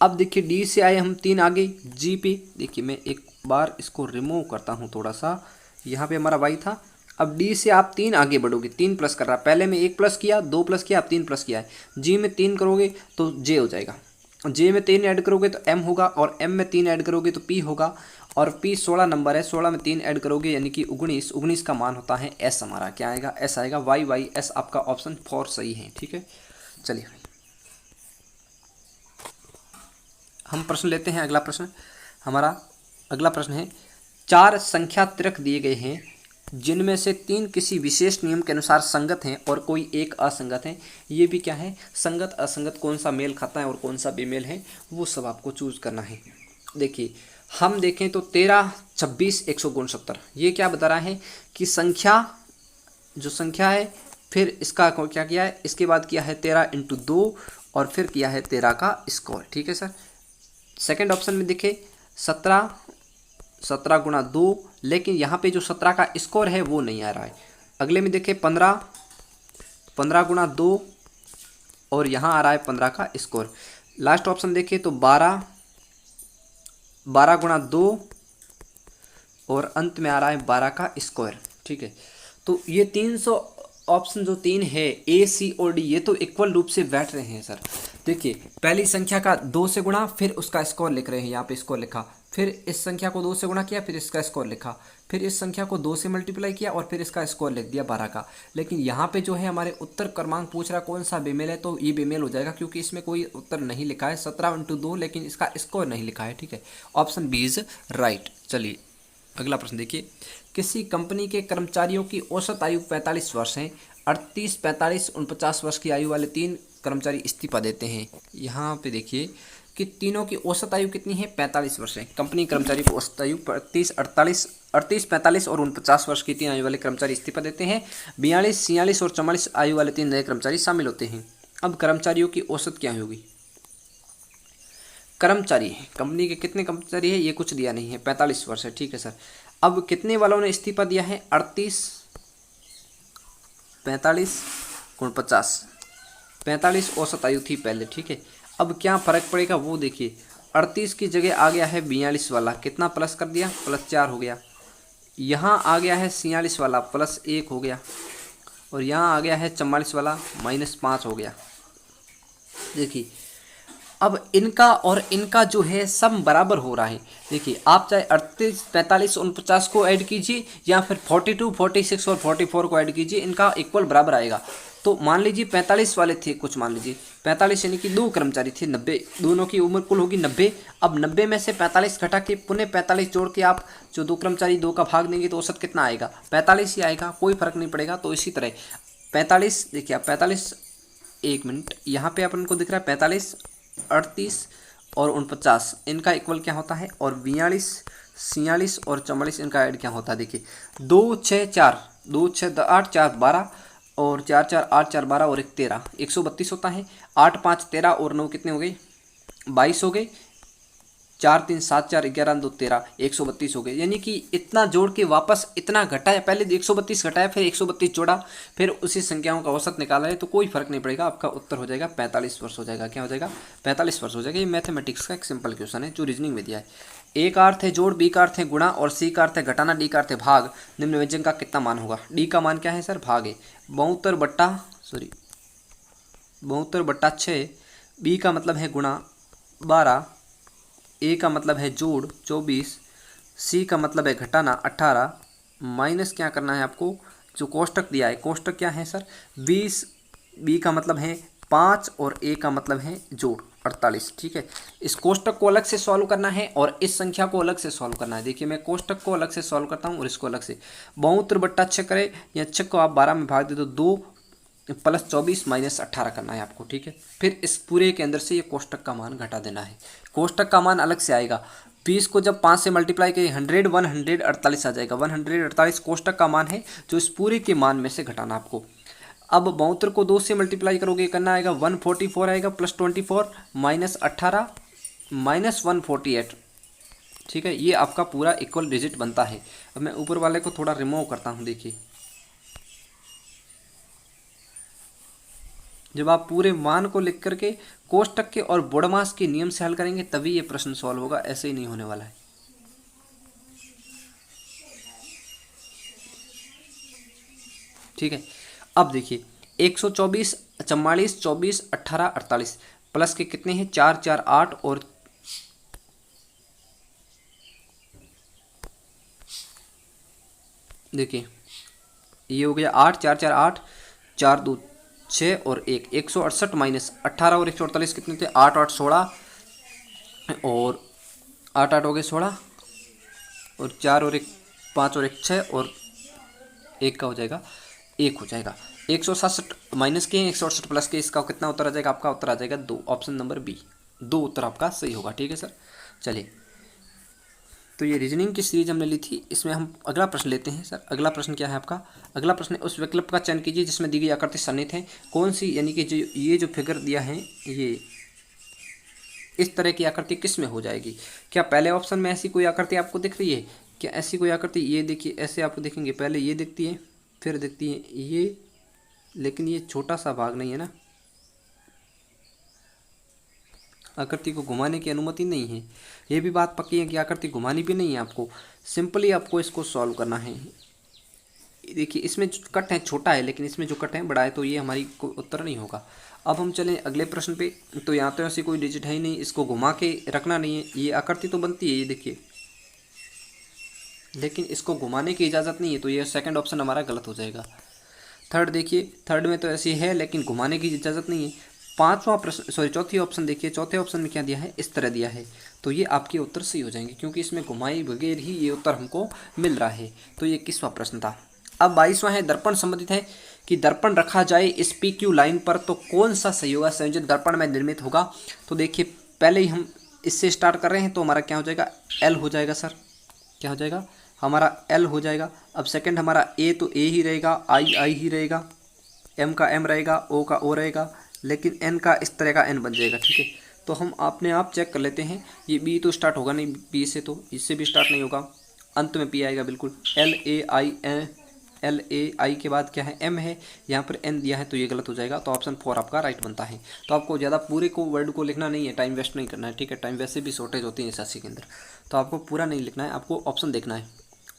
[SPEAKER 1] अब देखिए डी से आए हम 3 आगे जी पे, देखिए मैं एक बार इसको रिमूव करता हूँ थोड़ा सा, यहाँ पे हमारा वाई था। अब डी से आप 3 आगे बढ़ोगे, 3 प्लस कर रहा है, पहले में 1 प्लस किया, 2 प्लस किया, अब 3 प्लस किया है। जी में 3 करोगे तो जे हो जाएगा, जे में 3 ऐड करोगे तो एम होगा, और एम में 3 ऐड करोगे तो पी होगा, और पी 16 नंबर है, 16 में 3 ऐड करोगे यानी कि 19, 19 का मान होता है एस, हमारा क्या आएगा एस आएगा, वाई वाई एस आपका ऑप्शन 4 सही है। ठीक है, चलिए हम प्रश्न लेते हैं। अगला प्रश्न हमारा, अगला प्रश्न है 4 संख्या तृक दिए गए हैं जिनमें से 3 किसी विशेष नियम के अनुसार संगत हैं और कोई एक असंगत है। ये भी क्या है, संगत असंगत कौन सा मेल खाता है और कौन सा बेमेल है, वो सब आपको चूज करना है। देखिए हम देखें तो 13, 26, 169, ये क्या बता रहा है कि संख्या, जो संख्या है फिर इसका क्या किया है, इसके बाद किया है 13 × 2 और फिर किया है 13 का स्क्वायर। ठीक है सर। सेकंड ऑप्शन में देखे 17, 17 गुणा 2, लेकिन यहाँ पे जो 17 का स्कोर है वो नहीं आ रहा है। अगले में देखे 15, 15 गुणा 2 और यहाँ आ रहा है 15 का स्कोर। लास्ट ऑप्शन देखे तो 12, 12 गुणा 2 और अंत में आ रहा है 12 का स्क्वायर। ठीक है, तो ये 300 ऑप्शन जो 3 है ए सी और डी, ये तो इक्वल रूप से बैठ रहे हैं सर। देखिए पहली संख्या का 2 से गुणा, फिर उसका स्कोर लिख रहे हैं, यहाँ पे स्कोर लिखा, फिर इस संख्या को 2 से गुणा किया, फिर इसका स्कोर लिखा, फिर इस संख्या को 2 से मल्टीप्लाई किया और फिर इसका स्कोर लिख दिया 12 का। लेकिन यहाँ पे जो है हमारे उत्तर क्रमांक पूछ रहा कौन सा बेमेल है, तो ये बेमेल हो जाएगा क्योंकि इसमें कोई उत्तर नहीं लिखा है, 17 × 2, लेकिन इसका स्कोर नहीं लिखा है। ठीक है, ऑप्शन बी इज राइट। चलिए अगला प्रश्न देखिए, किसी कंपनी के कर्मचारियों की औसत आयु 45 वर्ष है, 38, 45, 49 वर्ष की आयु वाले 3 कर्मचारी इस्तीफा देते हैं। यहाँ पे देखिए कि तीनों की औसत आयु कितनी है, 45 वर्ष है। कंपनी कर्मचारी की औसत आयु 38, 45 और 49 वर्ष की 3 आयु वाले कर्मचारी इस्तीफा देते हैं। 42, 46 और 44 आयु वाले 3 नए कर्मचारी शामिल होते हैं। अब कर्मचारियों की औसत क्या होगी, कर्मचारी है, कंपनी के कितने कर्मचारी है ये कुछ दिया नहीं है, 45 वर्ष है। ठीक है सर। अब कितने वालों ने इस्तीफा दिया है, 38, 45, 49, 45 औसत आयु थी पहले। ठीक है, अब क्या फ़र्क पड़ेगा वो देखिए, 38 की जगह आ गया है 42 वाला, कितना प्लस कर दिया, +4 हो गया। यहाँ आ गया है 46 वाला, +1 हो गया, और यहाँ आ गया है 44 वाला, -5 हो गया। देखिए अब इनका और इनका जो है सब बराबर हो रहा है। देखिए आप चाहे 38, 45, 49 को ऐड कीजिए या फिर 42, 46 और 44 को ऐड कीजिए, इनका इक्वल बराबर आएगा। तो मान लीजिए 45 वाले थे कुछ, मान लीजिए 45 यानी कि 2 कर्मचारी थे, 90, दोनों की उम्र कुल होगी 90। अब 90 में से 45 घटा के पुनः 45 जोड़ के आप जो 2 कर्मचारी 2 का भाग देंगे तो औसत कितना आएगा, 45 ही आएगा, कोई फर्क नहीं पड़ेगा। तो इसी तरह 45, देखिए आप 45, 1 मिनट, यहाँ पे अपन को दिख रहा है 45, 38 और 49 इनका इक्वल क्या होता है, और 42, 46 और 44 इनका ऐड क्या होता है। देखिए 2, 6, 4, 2, 6, 8, 4, 12 और 4, 4, 8, 4, 12 और 1, 13, 132 होता है। 8, 5, 13 और 9 कितने हो गए, 22 हो गए। 4, 3, 7, 4, 11, 2, 13, 132 हो गए। यानी कि इतना जोड़ के वापस इतना घटाया, पहले 132 घटाया फिर 132 जोड़ा, फिर उसी संख्याओं का औसत निकाला है, तो कोई फर्क नहीं पड़ेगा, आपका उत्तर हो जाएगा 45 वर्ष हो जाएगा। क्या हो जाएगा, 45 वर्ष हो जाएगा। ये मैथमेटिक्स का एक सिंपल क्वेश्चन है जो रीजनिंग में दिया है। ए का अर्थ है जोड़, बी का अर्थ है गुणा और सी का अर्थ है घटाना, डी का अर्थ है भाग। निम्न व्यंजन का कितना मान होगा, डी का मान क्या है सर, भाग है, 72/6। बी का मतलब है गुणा 12, ए का मतलब है जोड़ 24, सी का मतलब है घटाना 18, माइनस क्या करना है आपको, जो कोष्टक दिया है, कोष्टक क्या है सर 20, बी का मतलब है 5 और ए का मतलब है जोड़ 48। ठीक है, इस कोष्टक को अलग से सॉल्व करना है और इस संख्या को अलग से सॉल्व करना है। देखिए मैं कोष्टक को अलग से सॉल्व करता हूँ और इसको अलग से, 72/6 करें या 6 को आप 12 में भाग दे तो 2 + 24 - 18 करना है आपको। ठीक है, फिर इस पूरे के अंदर से ये कोष्टक का मान घटा देना है, कोष्टक का मान अलग से आएगा। 20 को जब 5 से मल्टीप्लाई करें 148 आ जाएगा, 148 कोष्टक का मान है जो इस पूरे के मान में से घटाना आपको। अब 72 को 2 से मल्टीप्लाई करोगे करना आएगा 144 आएगा, +24 - 18 - 148 ठीक है, ये आपका पूरा इक्वल डिजिट बनता है। अब मैं ऊपर वाले को थोड़ा रिमूव करता हूँ। देखिए जब आप पूरे मान को लिख करके कोष्टक के और बोडमास के नियम से हल करेंगे तभी ये प्रश्न सॉल्व होगा, ऐसे ही नहीं होने वाला है। ठीक है, अब देखिए 124, 44, 24, 18, 48 प्लस के कितने हैं 4, 4, 8 और देखिए ये हो गया 8, 4, 4, 8, 4, 2, 6 और 1, 168 माइनस 18 और 148 कितने थे 8, 8, 16 और 8, 8 हो गए 16 और 4 और 1 5 और 1 6 और 1 का हो जाएगा 1 हो जाएगा। 167 माइनस के 168 प्लस के, इसका कितना उत्तर आ जाएगा आपका उत्तर आ जाएगा 2, ऑप्शन नंबर बी 2 उत्तर आपका सही होगा। ठीक है सर, चलिए तो ये रीजनिंग की सीरीज हमने ली थी, इसमें हम अगला प्रश्न लेते हैं। सर अगला प्रश्न क्या है आपका, अगला प्रश्न है उस विकल्प का चयन कीजिए जिसमें दी गई आकृति सन्निहित है। कौन सी, यानी कि जो ये जो फिगर दिया है ये इस तरह की आकृति किस में हो जाएगी। क्या पहले ऑप्शन में ऐसी कोई आकृति आपको दिख रही है, क्या ऐसी कोई आकृति, ये देखिए ऐसे आपको देखेंगे, पहले ये दिखती है फिर दिखती है ये, लेकिन ये छोटा सा भाग नहीं है ना, आकृति को घुमाने की अनुमति नहीं है। ये भी बात पक्की है कि आकृति घुमानी भी नहीं है आपको, सिंपली आपको इसको सॉल्व करना है। देखिए इसमें जो कट है छोटा है लेकिन इसमें जो कट है बड़ा है, तो ये हमारी कोई उत्तर नहीं होगा। अब हम चलें अगले प्रश्न पे। तो यहाँ तो ऐसी कोई डिजिट है ही नहीं, इसको घुमा के रखना नहीं है, ये आकृति तो बनती है ये देखिए, लेकिन इसको घुमाने की इजाज़त नहीं है, तो ये सेकंड ऑप्शन हमारा गलत हो जाएगा। थर्ड देखिए, थर्ड में तो ऐसी है लेकिन घुमाने की इजाज़त नहीं है। पांचवा प्रश्न, सॉरी चौथी ऑप्शन देखिए, चौथे ऑप्शन में क्या दिया है, इस तरह दिया है, तो ये आपके उत्तर सही हो जाएंगे क्योंकि इसमें घुमाई बगैर ही ये उत्तर हमको मिल रहा है। तो ये किसवां प्रश्न था। अब 22वां है, दर्पण संबंधित है कि दर्पण रखा जाए इस PQ लाइन पर तो कौन सा सही होगा, संयोजन दर्पण में निर्मित होगा। तो देखिए पहले ही हम इससे स्टार्ट कर रहे हैं, तो हमारा क्या हो जाएगा, L हो जाएगा सर, क्या हो जाएगा हमारा L हो जाएगा। अब सेकंड हमारा A तो A ही रहेगा, I ही रहेगा, M का M रहेगा, O का O रहेगा, लेकिन N का इस तरह का N बन जाएगा। ठीक है, तो हम अपने आप चेक कर लेते हैं, ये B तो स्टार्ट होगा नहीं, B से तो इससे भी स्टार्ट नहीं होगा, अंत में P आएगा बिल्कुल। LAI के बाद क्या है M है, यहाँ पर N दिया है तो ये गलत हो जाएगा, तो ऑप्शन 4 आपका राइट बनता है। तो आपको ज़्यादा पूरे को वर्ड को लिखना नहीं है, टाइम वेस्ट नहीं करना है। ठीक है, टाइम वैसे भी शॉर्टेज होती है एसएससी के अंदर, तो आपको पूरा नहीं लिखना है, आपको ऑप्शन देखना है।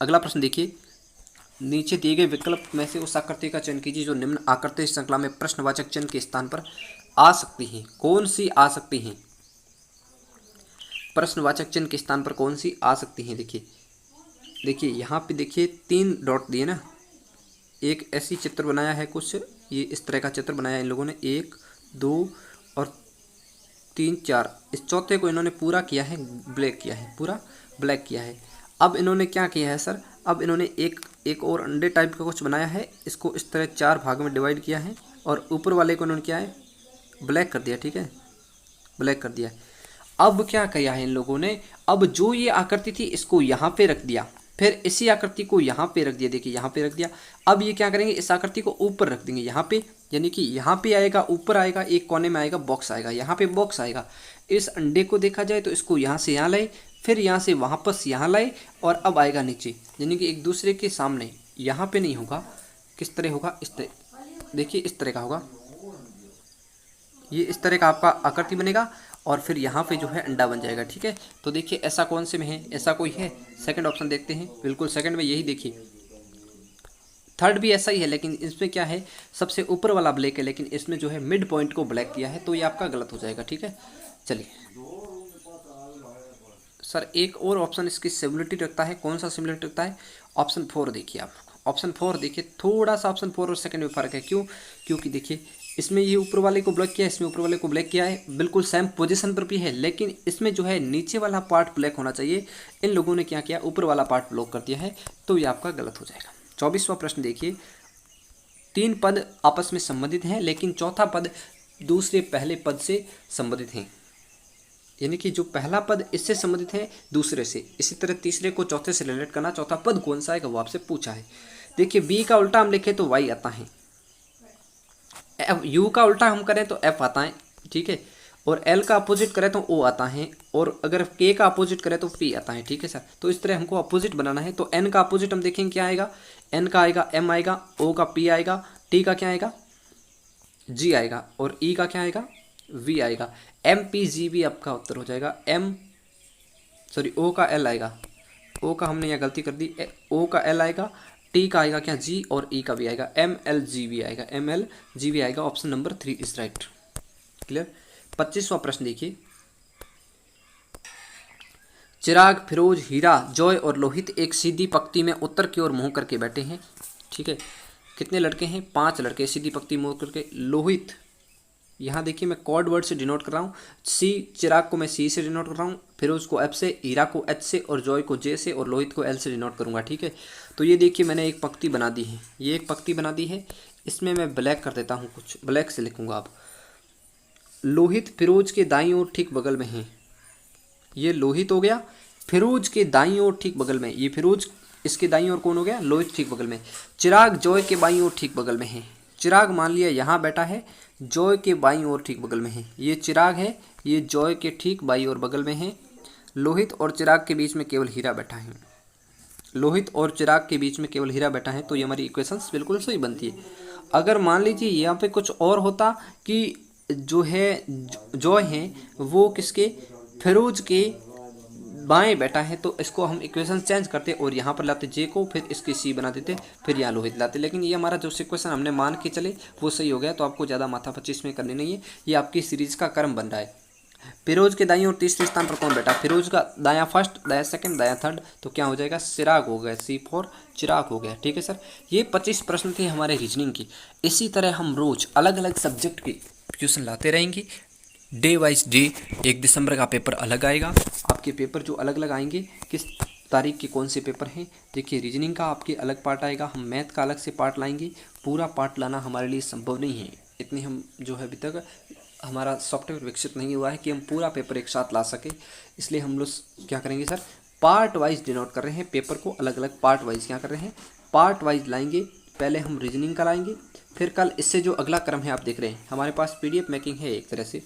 [SPEAKER 1] अगला प्रश्न देखिए, नीचे दिए गए विकल्प में से उस आकृति का चयन कीजिए जो निम्न आकृति श्रृंखला में प्रश्नवाचक चिन्ह के स्थान पर आ सकती है। कौन सी आ सकती हैं, प्रश्नवाचक चिन्ह के स्थान पर कौन सी आ सकती हैं। देखिए यहाँ पे देखिए 3 डॉट दिए ना, एक ऐसी चित्र बनाया है कुछ, ये इस तरह का चित्र बनाया है इन लोगों ने, 1 2 और 3 4, इस चौथे को इन्होंने पूरा किया है ब्लैक किया है, पूरा ब्लैक किया है। अब इन्होंने क्या किया है सर, अब इन्होंने एक और अंडे टाइप का कुछ बनाया है, इसको इस तरह 4 भाग में डिवाइड किया है और ऊपर वाले को इन्होंने क्या है ब्लैक कर दिया। ठीक है, ब्लैक कर दिया। अब क्या किया है इन लोगों ने, अब जो ये आकृति थी इसको यहाँ पे रख दिया, फिर इसी आकृति को यहाँ पे रख दिया, देखिए यहाँ पे रख दिया। अब ये क्या करेंगे, इस आकृति को ऊपर रख देंगे यहाँ पे, यानी कि यहाँ पे आएगा, ऊपर आएगा, एक कोने में आएगा बॉक्स आएगा, यहाँ पे बॉक्स आएगा। इस अंडे को देखा जाए तो इसको यहाँ से यहाँ लाए, फिर यहाँ से वापस यहाँ लाए और अब आएगा नीचे, यानी कि एक दूसरे के सामने, यहाँ पे नहीं होगा, किस तरह होगा, इस तरह, देखिए इस तरह का होगा, ये इस तरह का आपका आकृति बनेगा और फिर यहाँ पे जो है अंडा बन जाएगा। ठीक है, तो देखिए ऐसा कौन से में है, ऐसा कोई है, सेकंड ऑप्शन देखते हैं, बिल्कुल सेकंड में यही देखिए। थर्ड भी ऐसा ही है लेकिन इसमें क्या है, सबसे ऊपर वाला ब्लैक है लेकिन इसमें जो है मिड पॉइंट को ब्लैक किया है, तो ये आपका गलत हो जाएगा। ठीक है, चलिए सर एक और ऑप्शन इसकी सिमिलरिटी रखता है, कौन सा सिमिलरिटी रखता है, ऑप्शन 4 देखिए आप, ऑप्शन 4 देखिए, थोड़ा सा ऑप्शन 4 और सेकंड में फ़र्क है, क्यों, क्योंकि देखिए इसमें ये ऊपर वाले को ब्लैक किया है, इसमें ऊपर वाले को ब्लैक किया है, बिल्कुल सेम पोजीशन पर भी है, लेकिन इसमें जो है नीचे वाला पार्ट ब्लैक होना चाहिए, इन लोगों ने क्या किया, ऊपर वाला पार्ट ब्लॉक कर दिया है, तो ये आपका गलत हो जाएगा। 24वां प्रश्न देखिए, 3 पद आपस में संबंधित हैं लेकिन चौथा पद दूसरे पहले पद से संबंधित हैं, यानी कि जो पहला पद इससे संबंधित है दूसरे से, इसी तरह तीसरे को चौथे से रिलेट करना, चौथा पद कौन सा है वो आपसे पूछा है। देखिए बी का उल्टा हम लिखे तो वाई आता है, यू का उल्टा हम करें तो एफ आता है। ठीक है, और L का अपोजिट करें तो O आता है, और अगर K का अपोजिट करें तो P आता है। ठीक है सर, तो इस तरह हमको अपोजिट बनाना है। तो N का अपोजिट हम देखेंगे क्या आएगा, N का आएगा M आएगा, O का P आएगा, T का क्या आएगा G आएगा, और E का क्या आएगा V आएगा। MPGB आपका उत्तर हो जाएगा। O का L आएगा, O का हमने यहाँ गलती कर दी, O का L आएगा, T का आएगा क्या G, और E का भी आएगा MLGB आएगा, MLGB आएगा। Option number 3 is right. Clear. 25वां प्रश्न देखिए, चिराग, फिरोज, हीरा, जॉय और लोहित एक सीधी पंक्ति में उत्तर की ओर मुंह करके बैठे हैं। ठीक है, कितने लड़के हैं, 5 लड़के सीधी पंक्ति मुंह करके। लोहित, यहाँ देखिए मैं कॉर्ड वर्ड से डिनोट कर रहा हूँ। चिराग को मैं C से डिनोट कर रहा हूँ, फिरोज को F से, हीरा को H से, और जॉय को J से, और लोहित को L से डिनोट करूँगा। ठीक है, तो ये देखिए मैंने एक पंक्ति बना दी है, ये एक पंक्ति बना दी है। इसमें मैं ब्लैक कर देता हूँ, कुछ ब्लैक से लिखूँगा। अब लोहित फिरोज के दाईं ओर ठीक बगल में है, ये लोहित हो गया। फिरोज के दाईं ओर ठीक बगल में, ये फिरोज, इसके दाईं ओर कौन हो गया, लोहित ठीक बगल में। चिराग जॉय के बाईं ओर ठीक बगल में है। चिराग मान लिया यहाँ बैठा है, जॉय के बाईं ओर ठीक बगल में है। ये चिराग है, ये जॉय के ठीक बाईं ओर बगल में है। लोहित और चिराग के बीच में केवल हीरा बैठा है। लोहित और चिराग के बीच में केवल हीरा बैठा है, तो ये हमारी इक्वेशंस बिल्कुल सही बनती है। अगर मान लीजिए यहाँ पे कुछ और होता कि जो है जॉय है वो किसके, फिरोज के बाएं बैठा है, तो इसको हम इक्वेशन चेंज करते और यहाँ पर लाते जे को, फिर इसकी सी बना देते, फिर यहाँ लोहित लाते। लेकिन ये हमारा जो इक्वेशन हमने मान के चले वो सही हो गया, तो आपको ज़्यादा माथापच्ची इसमें करनी नहीं है। ये आपकी सीरीज का क्रम बन रहा है। फिरोज के दाईं और तीसरे स्थान पर कौन बैठा, फिरोज का दायां फर्स्ट, दायां सेकंड, दायां थर्ड, तो क्या हो जाएगा, चिराग हो गया, C फॉर चिराग हो गया। ठीक है सर, ये 25 प्रश्न थे हमारे रीजनिंग की। इसी तरह हम रोज अलग अलग सब्जेक्ट के क्वेश्चन लाते रहेंगे, डे वाइज डे। 1 दिसंबर का पेपर अलग आएगा, आपके पेपर जो अलग अलग आएंगे, किस तारीख के कौन से पेपर हैं। देखिए रीजनिंग का आपके अलग पार्ट आएगा, हम मैथ का अलग से पार्ट लाएंगे। पूरा पार्ट लाना हमारे लिए संभव नहीं है, इतनी हम जो है अभी तक हमारा सॉफ्टवेयर विकसित नहीं हुआ है कि हम पूरा पेपर एक साथ ला सके। इसलिए हम लोग क्या करेंगे सर, पार्ट वाइज डिनोट कर रहे हैं पेपर को, अलग अलग पार्ट वाइज क्या कर रहे हैं, पार्ट वाइज लाएंगे। पहले हम रीजनिंग का लाएंगे, फिर कल इससे जो अगला क्रम है आप देख रहे हैं, हमारे पास PDF मेकिंग है एक तरह से।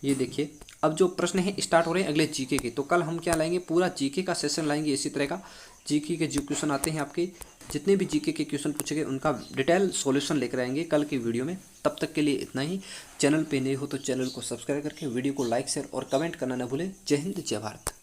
[SPEAKER 1] ये देखिए अब जो प्रश्न है स्टार्ट हो रहे हैं अगले जीके के, तो कल हम क्या लाएंगे, पूरा जीके का सेशन लाएंगे। इसी तरह का जीके के जो क्वेश्चन आते हैं, आपके जितने भी जीके के क्वेश्चन पूछे उनका डिटेल सॉल्यूशन लेकर आएंगे कल की वीडियो में। तब तक के लिए इतना ही। चैनल पे नए हो तो चैनल को सब्सक्राइब करके वीडियो को लाइक शेयर और कमेंट करना न भूलें। जय हिंद, जय भारत।